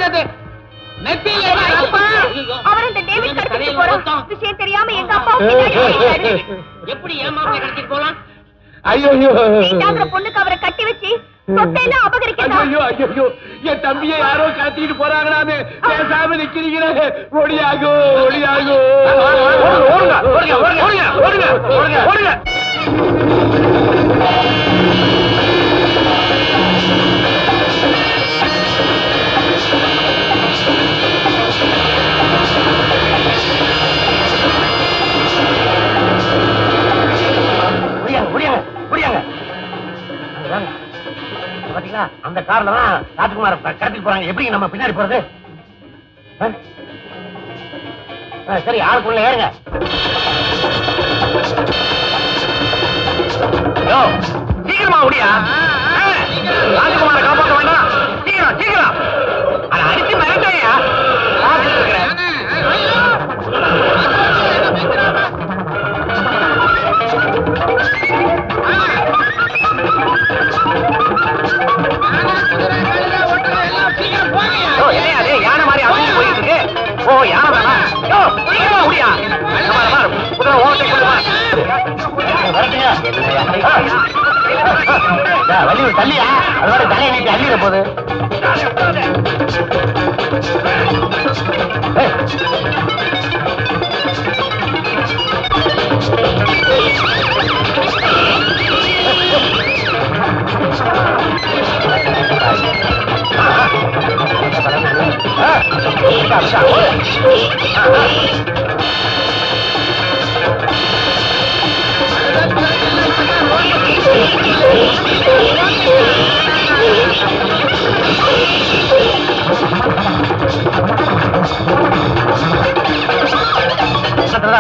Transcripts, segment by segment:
வந்தது அவர் இந்த டேவிட் கடத்திட்டு போறான் விஷயம் தெரியாம எங்க அப்பா எப்படி ஏமாப்பை கடத்திட்டு போலாம் ஐயோ பொண்ணுக்கு அவரை கட்டி வச்சு சொத்தையெல்லாம் அபகரிக்கிறான் ஐயோ என் தம்பியை யாரோ கடத்திட்டு போறாங்களாமே பேசாம நிக்கிறீங்களே ஓடியாகோ ஓடியாகோ பாத்தீங்களா அந்த கார்ல தான் ராஜ்குமார் கடத்திட்டு போறாங்க. எப்படி நம்ம பின்னாடி போறது? சரி ஆளுக்குள்ள ஏறுங்க. சீக்கிரமா ஓடியா ராஜ்குமாரை காப்பாற்ற வேண்டாம். சீக்கிரம் சீக்கிரம் அதை அடிச்சு மிரட்டையா யானை மாதிரி அவங்க போயிட்டு இருக்கு. ஓ யானை முடியா வலி தள்ளியா அதோட தலையை நீட்டி அள்ளிட போகுது.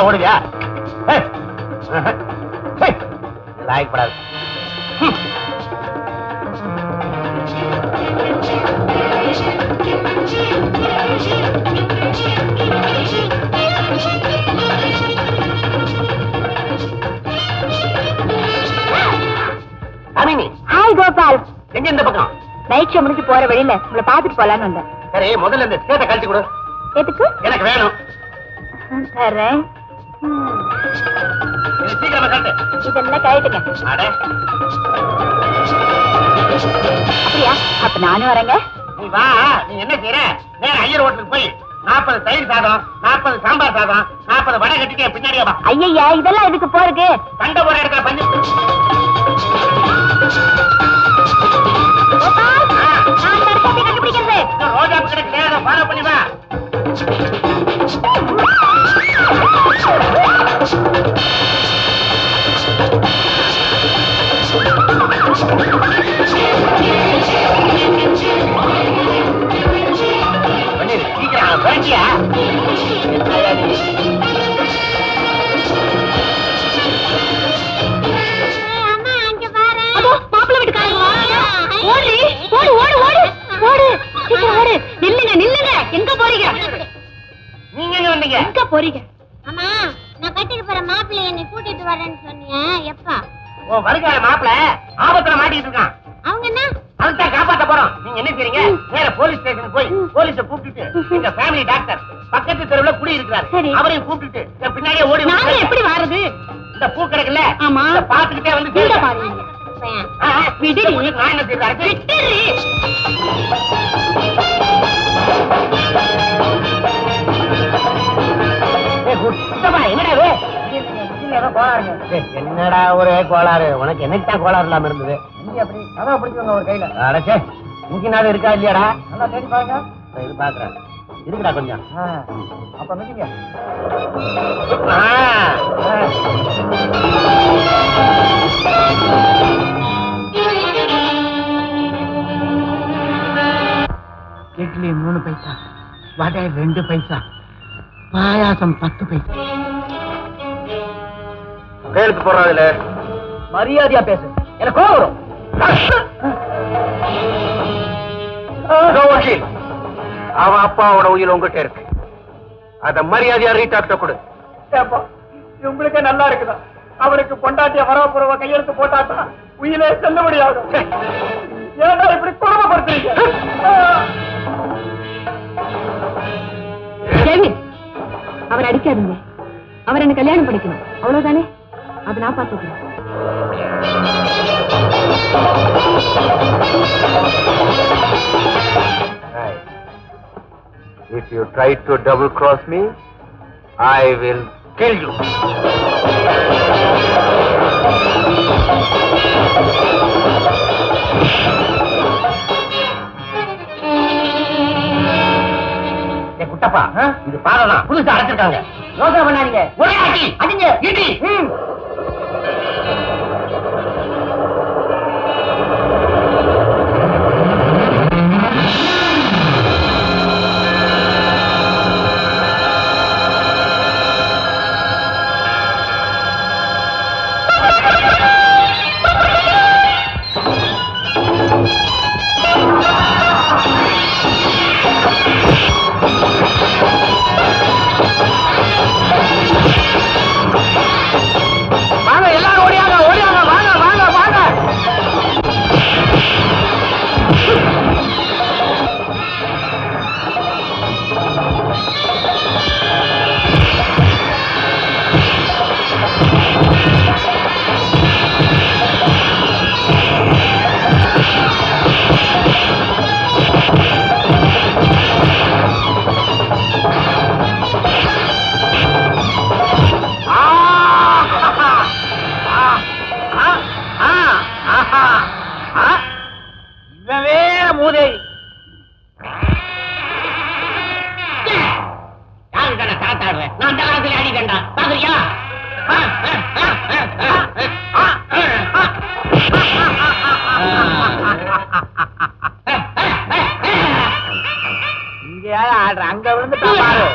ஓடுவியா லாய்க்கப்படாது. ஹாய் கோபால், எங்க இந்த பக்கம் நைட் ஷோ முடிஞ்சு போற வழியில உங்களை பாத்துட்டு போலான்னு வந்தேன். சரி முதல்ல இந்த ஸ்கேட்டை கழட்டி கொடு. எதுக்கு? எனக்கு வேணும். தரேன். சீக்கிரமா கழட்டு. இதெல்லாம் கழட்டுங்க. அப்படியா? அப்ப நானும் வரேங்க. நீ வா. நீ என்ன செய்யற? நேர ஐயர் ஹோட்டலுக்கு போய் 40 தயிர் சாதம், 40 சாம்பார் சாதம், 40 வடை கட்டிக்க பின்னாடியே வா. ஐயா இதெல்லாம் எதுக்கு போறதுக்கு? சண்டை போற இடத்துல பஞ்சு. கண்டுபிடிக்கிறது ரோஜா கிடைக்கல, அதை ஃபாலோ பண்ணி வா. சீக்கிரம் பேட்டியா மாப்பிள்ளை வீட்டுக்காரங்க. ஓடு ஓடு ஓடு ஓடு ஓடு சீக்கிரம் ஓடு. நில்லுங்க நில்லுங்க. எங்க போறீங்க? நீங்க எங்க வந்தீங்க? எங்க போறீங்க? அம்மா நான் கட்டிட்டு போற மாப்பிள்ளை என்னை கூட்டிட்டு வரேன்னு சொன்னீங்க. எப்பா? ஓ வருகால மாப்பிள்ளை ஆபத்துல மாட்டிட்டு இருக்கான். அவங்க என்ன? அதுதான் காப்பாத்த போறோம். நீங்க என்ன செய்றீங்க? நேர போலீஸ் ஸ்டேஷன் போய் போலீஸ கூப்பிட்டுட்டு எங்க ஃபேமிலி டாக்டர் பக்கத்து தெருவுல குடி இருக்கிறாரு, அவரையும் கூப்பிட்டுட்டு என் பின்னாடியே ஓடி நாங்க எப்படி வாரது? இந்த பூ கடைக்குல ஆமா பாத்துக்கிட்டே வந்து பாருங்க. நான் என்ன செய்யறாரு? என்னடா ஒரே கோளாறு? உனக்கு என்னைக்குதான் கோளாறு இல்லாம இருந்தது? அதான் பிடிச்சவங்க ஒரு கையில அடைச்சே முக்கினாலும் இருக்கா இல்லையாடா? நல்லா தேடி பாருங்க. இது பாக்குறேன் இருக்குடா கொஞ்சம். அப்ப மிதிங்க. இட்லி 3 பைசா, வடை 2 பைசா, பாயாசம் 10 பைசா. கையெழுத்து போடுறாதுல மரியாதையா பேசு. எனக்கு கோவம் வரும். அவன் அப்பாவோட உயிர் உங்ககிட்ட இருக்கு. அத மரியாதையா ரீடாக்ட கொடு. உங்களுக்கு நல்லா இருக்குதா? அவருக்கு பொண்டாட்டிய வரவப்புறவ கையெழுத்து போட்டாட்டா உயிரே செல்ல முடியாது. ஏன்னா இப்படி குடும்பப்படுத்துறீங்க? அவர் அடிக்காதுங்க. அவர் என்ன கல்யாணம் பண்ணிக்கணும், அவ்வளவுதானே. அதை நான் பார்த்துக்கிறேன். If you try to double cross me, I will kill you. Kuttappa, இது பாரதா புதுசா அடைச்சிருக்காங்க. யோசனை பண்ணாதீங்க, ஒரே ஆட்டி அடிங்க, இடி. வாங்க எல்லாரும் ஓடியாங்க, ஓடியாங்க, வாங்க வாங்க வாங்க. மூதை யாருக்கடா தாத்தாடுறேன்? நான் அந்த காலத்துல அடிக்கண்டா, பாக்குறியா? இங்க யாரும் ஆடுற, அங்க விழுந்து பாரு.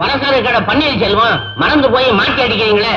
பரசார கடை பன்னீர் செல்வம் மறந்து போய் மாட்டி அடிக்கிறீங்களே.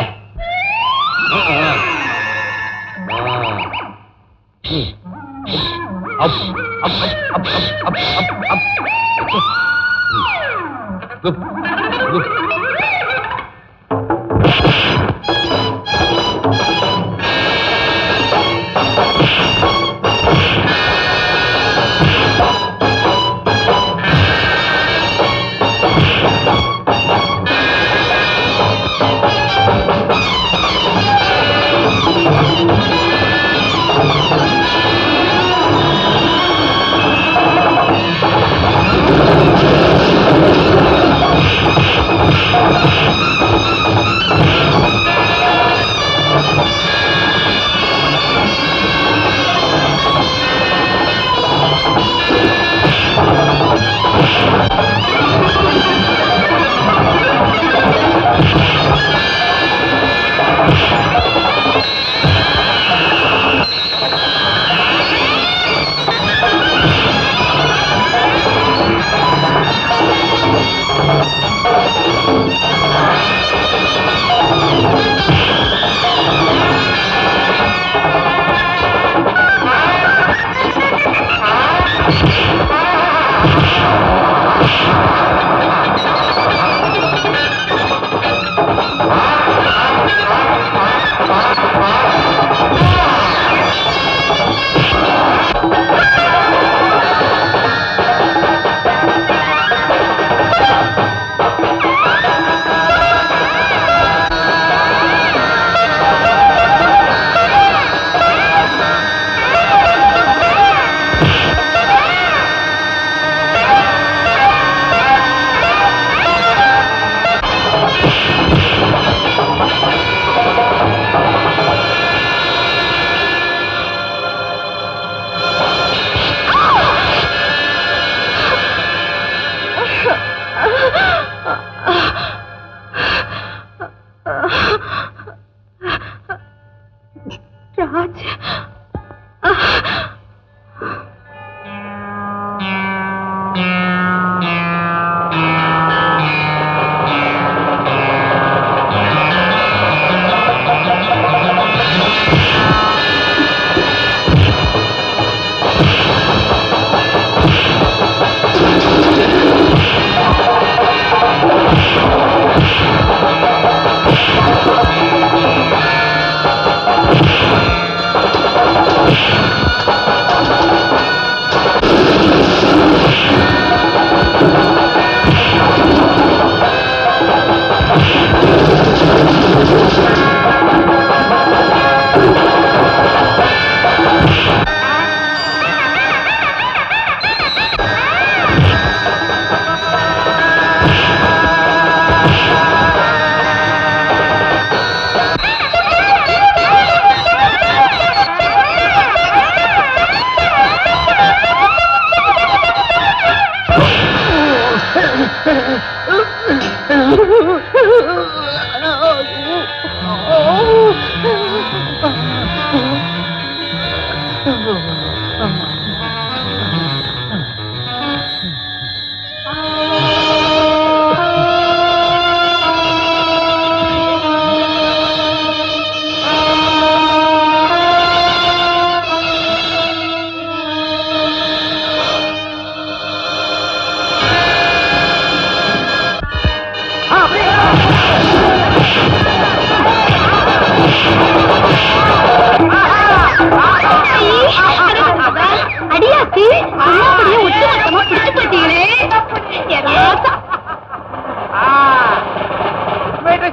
அடியாத்தி அப்படியே ஒட்டுமொத்தமா பிடிச்சு போட்டீங்களே.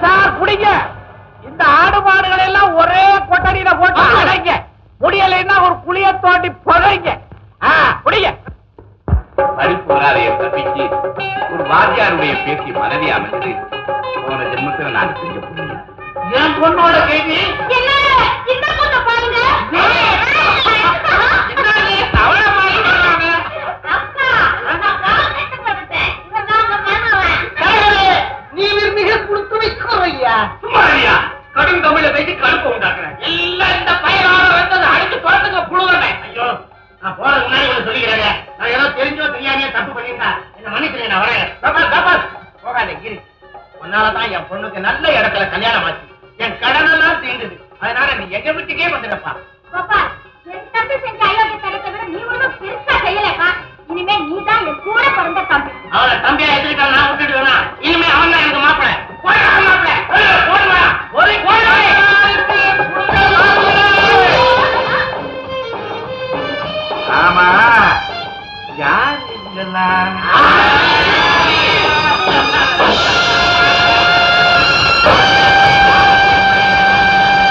சார் குடிங்க. இந்த ஆடு மாடுகள் எல்லாம் ஒரே கொட்டடியில போட்டு அடைங்க. முடியலைன்னா ஒரு குழிய தோண்டி புதைங்க. குடிங்க. படிப்பு வராதைய தப்பிச்சு ஒரு வாத்தியாருடைய பேசி மனதி அமைந்து போன ஜென்மத்தில் நான் செஞ்ச புண்ணியம். என் பொண்ணோட கேள்வி இந்த பொண்ணை பாருங்க. நீ மிக கொடுத்து வைக்கிறையா? சும்மாரியா கடும் தமிழ வைத்து கடுப்பு உண்டாக்குறேன். எல்லாம் இந்த பயனால வந்தது அடிச்சு துரத்துங்க புழுவனை. ஐயோ, நான் போறதுக்கு முன்னாடி ஒண்ணு சொல்லிக்கிறேன். நான் ஏதோ தெரிஞ்சோ தெரியாமையோ தப்பு பண்ணிருந்தா என்ன மன்னிச்சிருங்க, நான் வரேன். போகாத கிரி. உன்னாலதான் என் பொண்ணுக்கு நல்ல இடத்துல கல்யாணம் ஆச்சு. என் கடனெல்லாம் தீண்டுது. அதனால நீ எங்க வீட்டுக்கே வந்துடுறப்பா. பாப்பா, என் தம்பி செஞ்ச அயோக்கியத்தனத்தை விட நீ ஒண்ணும் பெருசா செய்யலப்பா. இனிமே நீதான் என் கூட பிறந்த தம்பி. அவனை தம்பியா எடுத்துக்கிட்டா நான் விட்டுடுவேனா? இனிமே அவன் தான் எனக்கு மாப்பிள்ளை. மாப்பிள்ளை போடுவா ஒரு ஆமா யார் இதெல்லாம்?